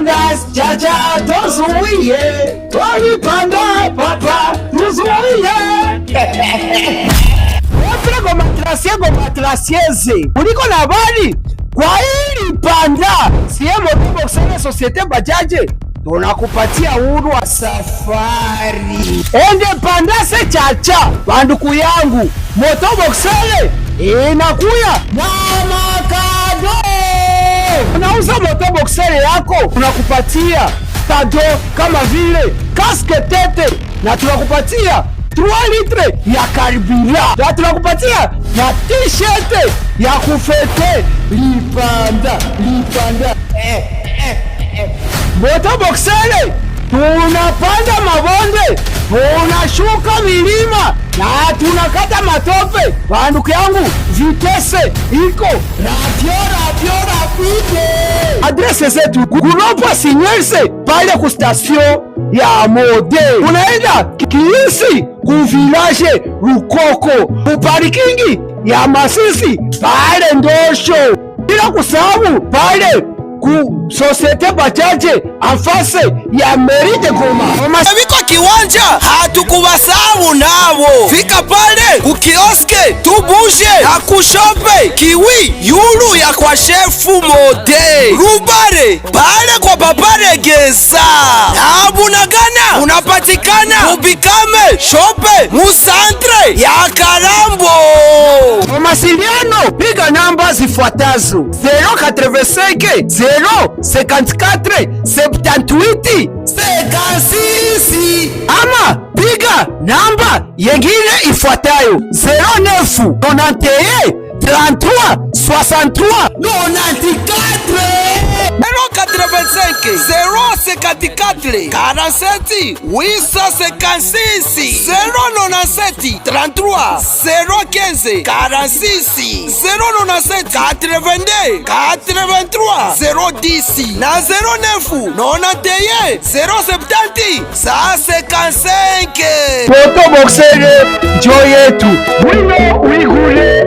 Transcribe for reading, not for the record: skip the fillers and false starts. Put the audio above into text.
Panda chacha tozuiye, twalipanda papa tuzuiye. Gomatrasieze uliko na habari kwa hili panda sie motoboxer Societe Bajaje tunakupatia uhuru wa safari. Ende panda se chacha banduku yangu, motoboxer inakuya na makado. Unauza motoboxer yako tunakupatia kado kama vile kaske tete, na tunakupatia 3 litre ya karibira, na tunakupatia na t-shirt ya kufete lipanda. Motoboxer tunapanda mabonde, tunashuka milima na tunakata matope. Banduku yangu, vitese iko rapide. Adrese zetu kunopa sinyelse pale ku station ya Mode, unaenda Kiisi ku village Rukoko, ku parkingi ya Masisi pale Ndosho, bila kusahau pale ku Societe Bajaje afase ya Merite Goma. Viko kiwanja hatukubasahau nabo. Fika pale ku kioske tubushe na kushope kiwi yulu ya kwa shefu Mode. Rubare pale kwa babare geza. Na Bunagana unapatikana Ubikame shope musantre ya Karambo. Kwa masiliano piga namba zifuatazo 085 054 78 56 ama piga namba yengine ifuatayo 09 91 33 63 94 085 054 47 856 097 33 015 46 097 82 83 010 na 09 91 070 155. Motoboxer njo yetu, wino uigule.